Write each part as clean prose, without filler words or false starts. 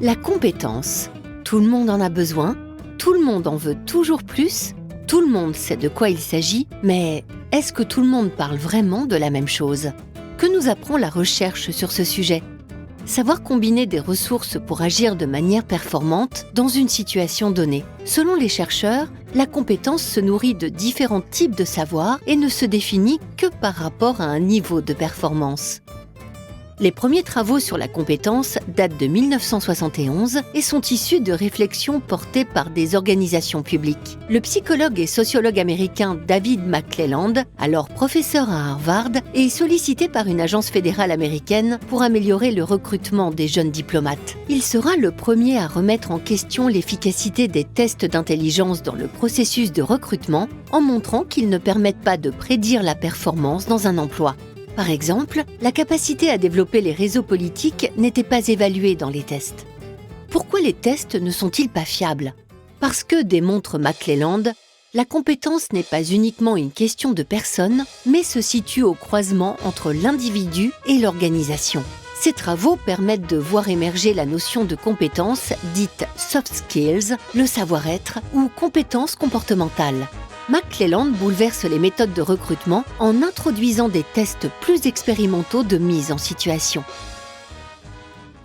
La compétence. Tout le monde en a besoin, tout le monde en veut toujours plus, tout le monde sait de quoi il s'agit, mais est-ce que tout le monde parle vraiment de la même chose ? Que nous apprend la recherche sur ce sujet ? Savoir combiner des ressources pour agir de manière performante dans une situation donnée. Selon les chercheurs, la compétence se nourrit de différents types de savoirs et ne se définit que par rapport à un niveau de performance. Les premiers travaux sur la compétence datent de 1971 et sont issus de réflexions portées par des organisations publiques. Le psychologue et sociologue américain David McClelland, alors professeur à Harvard, est sollicité par une agence fédérale américaine pour améliorer le recrutement des jeunes diplomates. Il sera le premier à remettre en question l'efficacité des tests d'intelligence dans le processus de recrutement en montrant qu'ils ne permettent pas de prédire la performance dans un emploi. Par exemple, la capacité à développer les réseaux politiques n'était pas évaluée dans les tests. Pourquoi les tests ne sont-ils pas fiables ? Parce que, démontre McClelland, la compétence n'est pas uniquement une question de personne, mais se situe au croisement entre l'individu et l'organisation. Ces travaux permettent de voir émerger la notion de compétence dite soft skills, le savoir-être ou compétence comportementale. McClelland bouleverse les méthodes de recrutement en introduisant des tests plus expérimentaux de mise en situation.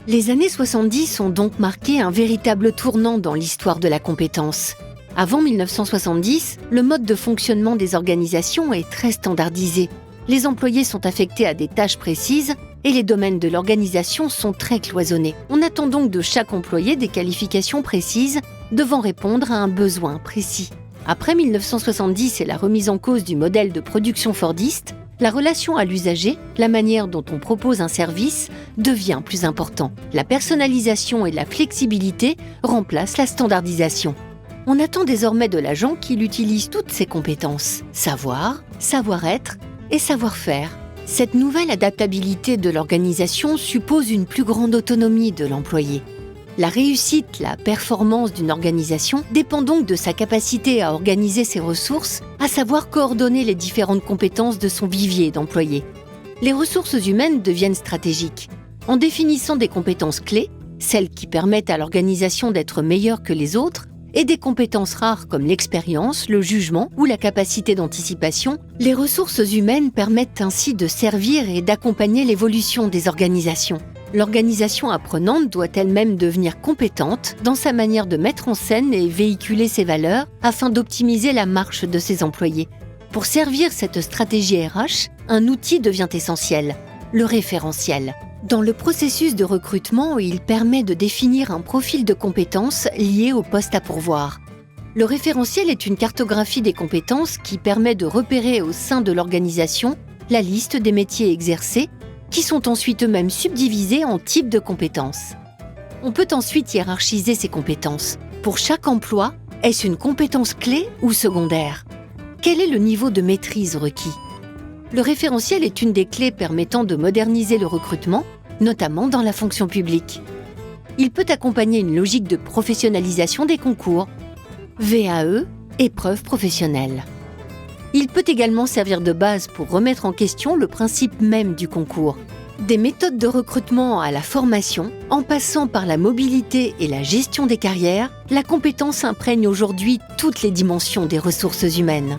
Les années 70 ont donc marqué un véritable tournant dans l'histoire de la compétence. Avant 1970, le mode de fonctionnement des organisations est très standardisé. Les employés sont affectés à des tâches précises et les domaines de l'organisation sont très cloisonnés. On attend donc de chaque employé des qualifications précises devant répondre à un besoin précis. Après 1970 et la remise en cause du modèle de production fordiste, la relation à l'usager, la manière dont on propose un service, devient plus important. La personnalisation et la flexibilité remplacent la standardisation. On attend désormais de l'agent qu'il utilise toutes ses compétences, savoir, savoir-être et savoir-faire. Cette nouvelle adaptabilité de l'organisation suppose une plus grande autonomie de l'employé. La réussite, la performance d'une organisation dépend donc de sa capacité à organiser ses ressources, à savoir coordonner les différentes compétences de son vivier d'employés. Les ressources humaines deviennent stratégiques. En définissant des compétences clés, celles qui permettent à l'organisation d'être meilleure que les autres, et des compétences rares comme l'expérience, le jugement ou la capacité d'anticipation, les ressources humaines permettent ainsi de servir et d'accompagner l'évolution des organisations. L'organisation apprenante doit elle-même devenir compétente dans sa manière de mettre en scène et véhiculer ses valeurs afin d'optimiser la marche de ses employés. Pour servir cette stratégie RH, un outil devient essentiel, le référentiel. Dans le processus de recrutement, il permet de définir un profil de compétences lié au poste à pourvoir. Le référentiel est une cartographie des compétences qui permet de repérer au sein de l'organisation la liste des métiers exercés qui sont ensuite eux-mêmes subdivisés en types de compétences. On peut ensuite hiérarchiser ces compétences. Pour chaque emploi, est-ce une compétence clé ou secondaire ? Quel est le niveau de maîtrise requis ? Le référentiel est une des clés permettant de moderniser le recrutement, notamment dans la fonction publique. Il peut accompagner une logique de professionnalisation des concours, VAE, épreuves professionnelles. Il peut également servir de base pour remettre en question le principe même du concours. Des méthodes de recrutement à la formation, en passant par la mobilité et la gestion des carrières, la compétence imprègne aujourd'hui toutes les dimensions des ressources humaines.